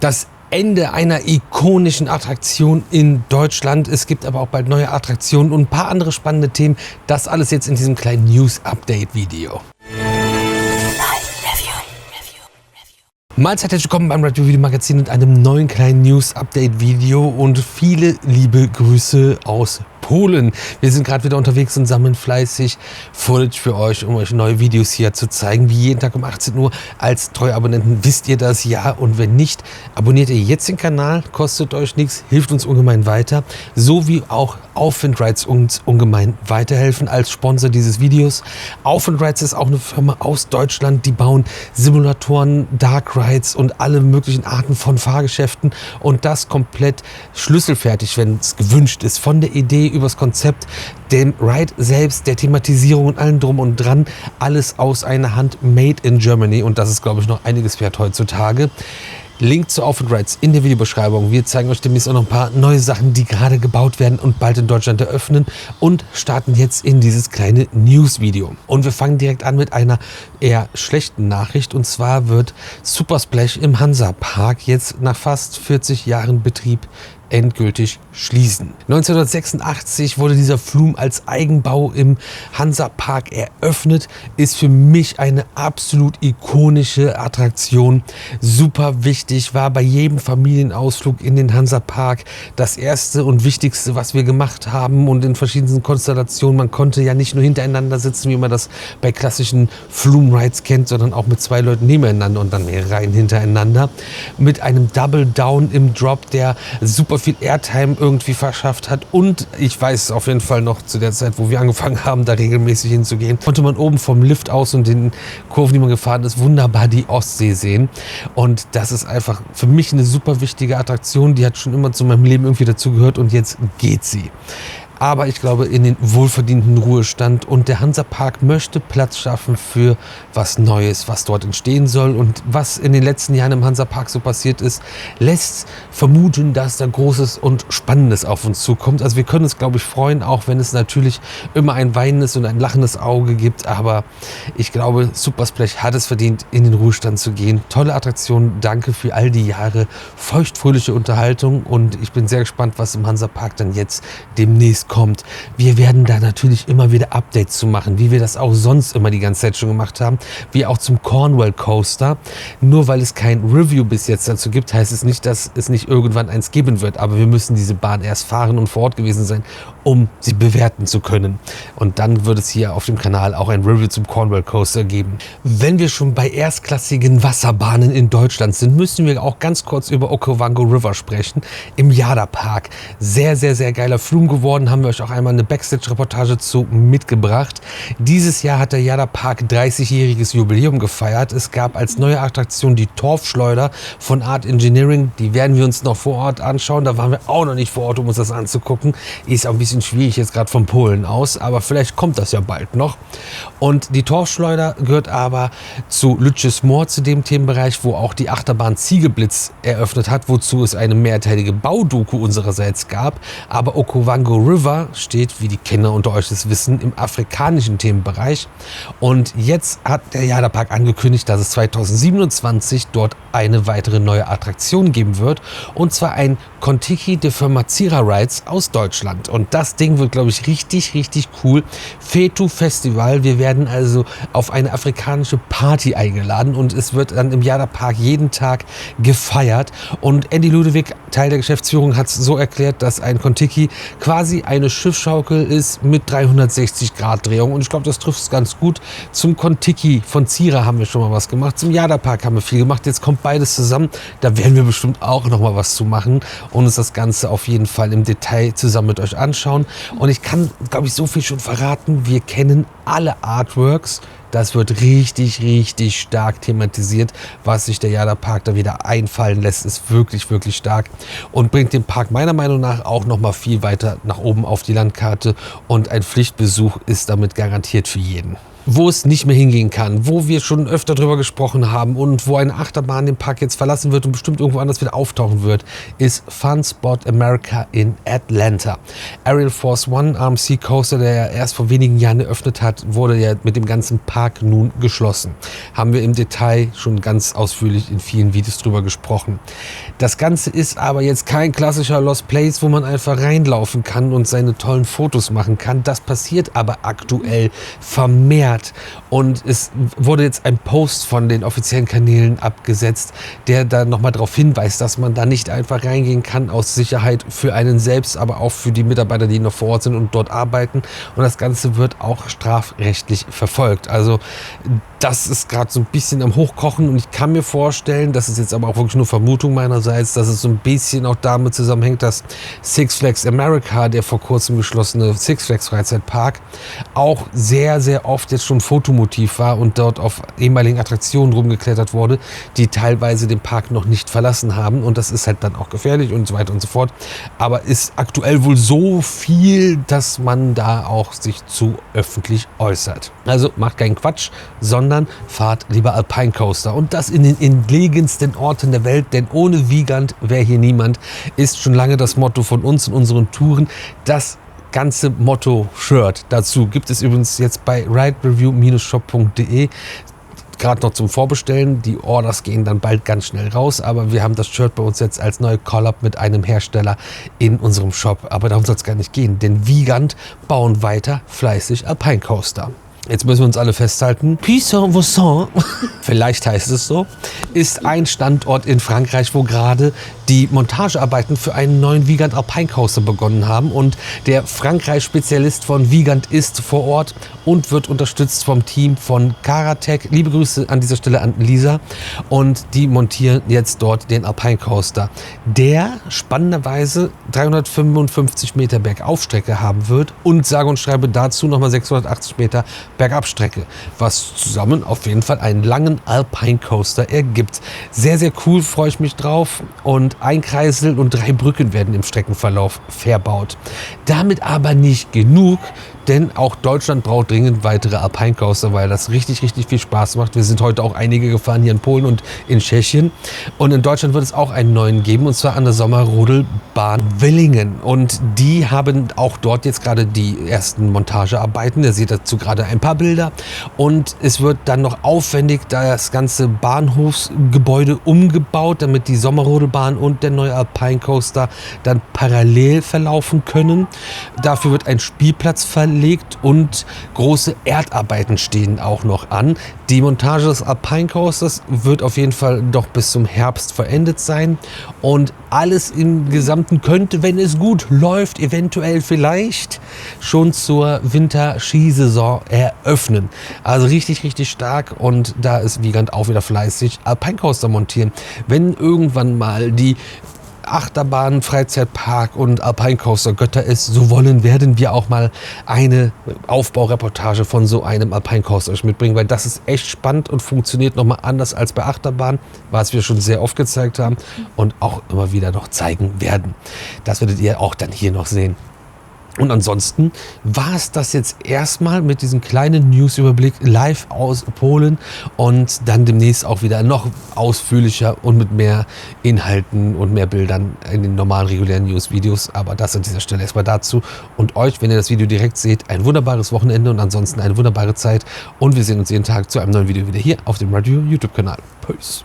Das Ende einer ikonischen Attraktion in Deutschland. Es gibt aber auch bald neue Attraktionen und ein paar andere spannende Themen. Das alles jetzt in diesem kleinen News-Update-Video. Mahlzeit, herzlich willkommen beim Review Video Magazin und einem neuen kleinen News-Update-Video und viele liebe Grüße aus Polen. Wir sind gerade wieder unterwegs und sammeln fleißig Footage für euch, um euch neue Videos hier zu zeigen, wie jeden Tag um 18 Uhr. Als treue Abonnenten wisst ihr das, ja, und wenn nicht, abonniert ihr jetzt den Kanal, kostet euch nichts, hilft uns ungemein weiter, so wie auch Aufwind Rides uns ungemein weiterhelfen als Sponsor dieses Videos. Aufwind Rides ist auch eine Firma aus Deutschland, die bauen Simulatoren, Dark Rides und alle möglichen Arten von Fahrgeschäften und das komplett schlüsselfertig, wenn es gewünscht ist, von der Idee übers Konzept, dem Ride selbst, der Thematisierung und allem drum und dran, alles aus einer Hand, made in Germany, und das ist, glaube ich, noch einiges wert heutzutage. Link zu Aufwind Rides in der Videobeschreibung. Wir zeigen euch demnächst auch noch ein paar neue Sachen, die gerade gebaut werden und bald in Deutschland eröffnen, und starten jetzt in dieses kleine News-Video. Und wir fangen direkt an mit einer eher schlechten Nachricht, und zwar wird Super Splash im Hansa-Park jetzt nach fast 40 Jahren Betrieb endgültig schließen. 1986 wurde dieser Flume als Eigenbau im Hansa-Park eröffnet, ist für mich eine absolut ikonische Attraktion. Super wichtig, war bei jedem Familienausflug in den Hansa-Park das erste und wichtigste, was wir gemacht haben, und in verschiedensten Konstellationen. Man konnte ja nicht nur hintereinander sitzen, wie man das bei klassischen Flume-Rides kennt, sondern auch mit zwei Leuten nebeneinander und dann mehrere Reihen hintereinander. Mit einem Double Down im Drop, der super viel Airtime irgendwie verschafft hat, und ich weiß auf jeden Fall noch zu der Zeit, wo wir angefangen haben, da regelmäßig hinzugehen, konnte man oben vom Lift aus und den Kurven, die man gefahren ist, wunderbar die Ostsee sehen, und das ist einfach für mich eine super wichtige Attraktion, die hat schon immer zu meinem Leben irgendwie dazugehört, und jetzt geht sie. Aber ich glaube, in den wohlverdienten Ruhestand, und der Hansa-Park möchte Platz schaffen für was Neues, was dort entstehen soll. Und was in den letzten Jahren im Hansa-Park so passiert ist, lässt vermuten, dass da Großes und Spannendes auf uns zukommt. Also wir können uns, glaube ich, freuen, auch wenn es natürlich immer ein weinendes und ein lachendes Auge gibt. Aber ich glaube, Super Splash hat es verdient, in den Ruhestand zu gehen. Tolle Attraktion, danke für all die Jahre feuchtfröhliche Unterhaltung, und ich bin sehr gespannt, was im Hansa-Park dann jetzt demnächst kommt. Wir werden da natürlich immer wieder Updates zu machen, wie wir das auch sonst immer die ganze Zeit schon gemacht haben, wie auch zum Cornwall Coaster. Nur weil es kein Review bis jetzt dazu gibt, heißt es nicht, dass es nicht irgendwann eins geben wird, aber wir müssen diese Bahn erst fahren und vor Ort gewesen sein, um sie bewerten zu können. Und dann wird es hier auf dem Kanal auch ein Review zum Cornwall Coaster geben. Wenn wir schon bei erstklassigen Wasserbahnen in Deutschland sind, müssen wir auch ganz kurz über Okavango River sprechen, im Jada Park. Sehr, sehr, sehr geiler Flume geworden, haben wir euch auch einmal eine Backstage-Reportage zu mitgebracht. Dieses Jahr hat der Jada Park 30-jähriges Jubiläum gefeiert. Es gab als neue Attraktion die Torfschleuder von Art Engineering. Die werden wir uns noch vor Ort anschauen. Da waren wir auch noch nicht vor Ort, um uns das anzugucken. Ist auch ein bisschen schwierig jetzt gerade von Polen aus, aber vielleicht kommt das ja bald noch. Und die Torfschleuder gehört aber zu Lütjes Moor, zu dem Themenbereich, wo auch die Achterbahn Ziegelblitz eröffnet hat, wozu es eine mehrteilige Baudoku unsererseits gab. Aber Okavango River steht, wie die Kenner unter euch das wissen, im afrikanischen Themenbereich. Und jetzt hat der Jada Park angekündigt, dass es 2027 dort eine weitere neue Attraktion geben wird. Und zwar ein Kontiki der Firma Zira Rides aus Deutschland. Und das Ding wird, glaube ich, richtig, richtig cool. Fetu Festival. Wir werden also auf eine afrikanische Party eingeladen, und es wird dann im Jada Park jeden Tag gefeiert. Und Andy Ludewig, Teil der Geschäftsführung, hat es so erklärt, dass ein Kontiki quasi eine Schiffsschaukel ist mit 360-Grad-Drehung, und ich glaube, das trifft es ganz gut. Zum Kontiki von Zira haben wir schon mal was gemacht, zum Jada Park haben wir viel gemacht, jetzt kommt beides zusammen, da werden wir bestimmt auch noch mal was zu machen und uns das Ganze auf jeden Fall im Detail zusammen mit euch anschauen. Und ich kann, glaube ich, so viel schon verraten, wir kennen alle Artworks. Das wird richtig, richtig stark thematisiert. Was sich der Jada Park da wieder einfallen lässt, ist wirklich, wirklich stark und bringt den Park meiner Meinung nach auch noch mal viel weiter nach oben auf die Landkarte, und ein Pflichtbesuch ist damit garantiert für jeden. wo es nicht mehr hingehen kann, wo wir schon öfter drüber gesprochen haben und wo eine Achterbahn den Park jetzt verlassen wird und bestimmt irgendwo anders wieder auftauchen wird, ist Fun Spot America in Atlanta. Aerial Force One RMC Coaster, der ja erst vor wenigen Jahren eröffnet hat, wurde ja mit dem ganzen Park nun geschlossen. Haben wir im Detail schon ganz ausführlich in vielen Videos drüber gesprochen. Das Ganze ist aber jetzt kein klassischer Lost Place, wo man einfach reinlaufen kann und seine tollen Fotos machen kann. Das passiert aber aktuell vermehrt. Und es wurde jetzt ein Post von den offiziellen Kanälen abgesetzt, der da nochmal darauf hinweist, dass man da nicht einfach reingehen kann aus Sicherheit für einen selbst, aber auch für die Mitarbeiter, die noch vor Ort sind und dort arbeiten. Und das Ganze wird auch strafrechtlich verfolgt. Also das ist gerade so ein bisschen am Hochkochen und ich kann mir vorstellen, das ist jetzt aber auch wirklich nur Vermutung meinerseits, dass es so ein bisschen auch damit zusammenhängt, dass Six Flags America, der vor kurzem geschlossene Six Flags Freizeitpark, auch sehr, sehr oft jetzt schon Fotomotiv war und dort auf ehemaligen Attraktionen rumgeklettert wurde, die teilweise den Park noch nicht verlassen haben und das ist halt dann auch gefährlich und so weiter und so fort. Aber ist aktuell wohl so viel, dass man da auch sich zu öffentlich äußert. Also macht keinen Quatsch, sondern fahrt lieber Alpine Coaster und das in den entlegensten Orten der Welt, denn ohne Wiegand wäre hier niemand, ist schon lange das Motto von uns und unseren Touren. Das ganze Motto-Shirt dazu gibt es übrigens jetzt bei ridereview-shop.de. Gerade noch zum Vorbestellen. Die Orders gehen dann bald ganz schnell raus, aber wir haben das Shirt bei uns jetzt als neue Collab mit einem Hersteller in unserem Shop. Aber darum soll es gar nicht gehen, denn Wiegand bauen weiter fleißig Alpine Coaster. Jetzt müssen wir uns alle festhalten. Puy-Saint-Vincent, vielleicht heißt es so, ist ein Standort in Frankreich, wo gerade die Montagearbeiten für einen neuen Wiegand Alpine Coaster begonnen haben. Und der Frankreich-Spezialist von Wiegand ist vor Ort und wird unterstützt vom Team von Karatec. Liebe Grüße an dieser Stelle an Lisa. Und die montieren jetzt dort den Alpine Coaster, der spannenderweise 355 Meter Bergaufstrecke haben wird und sage und schreibe dazu nochmal 680 Meter Bergabstrecke, was zusammen auf jeden Fall einen langen Alpine Coaster ergibt. Sehr, sehr cool, freue ich mich drauf. Und ein Kreisel und 3 Brücken werden im Streckenverlauf verbaut. Damit aber nicht genug, denn auch Deutschland braucht dringend weitere Alpine Coaster, weil das richtig, richtig viel Spaß macht. Wir sind heute auch einige gefahren hier in Polen und in Tschechien. Und in Deutschland wird es auch einen neuen geben, und zwar an der Sommerrodelbahn Willingen. Und die haben auch dort jetzt gerade die ersten Montagearbeiten. Ihr seht dazu gerade ein paar Bilder. Und es wird dann noch aufwendig das ganze Bahnhofsgebäude umgebaut, damit die Sommerrodelbahn und der neue Alpine Coaster dann parallel verlaufen können. Dafür wird ein Spielplatz verlegt und große Erdarbeiten stehen auch noch an. Die Montage des Alpine Coasters wird auf jeden Fall noch bis zum Herbst verendet sein und alles im Gesamten könnte, wenn es gut läuft, eventuell vielleicht schon zur Winterskisaison eröffnen. Also richtig, richtig stark, und da ist Wiegand auch wieder fleißig Alpine Coaster montieren. Wenn irgendwann mal die Achterbahn, Freizeitpark und Alpine Coaster Götter es so wollen, werden wir auch mal eine Aufbaureportage von so einem Alpine Coaster euch mitbringen, weil das ist echt spannend und funktioniert nochmal anders als bei Achterbahn, was wir schon sehr oft gezeigt haben und auch immer wieder noch zeigen werden. Das werdet ihr auch dann hier noch sehen. Und ansonsten war es das jetzt erstmal mit diesem kleinen News-Überblick live aus Polen und dann demnächst auch wieder noch ausführlicher und mit mehr Inhalten und mehr Bildern in den normalen regulären News-Videos. Aber das an dieser Stelle erstmal dazu. Und euch, wenn ihr das Video direkt seht, ein wunderbares Wochenende und ansonsten eine wunderbare Zeit. Und wir sehen uns jeden Tag zu einem neuen Video wieder hier auf dem Radio YouTube-Kanal. Peace.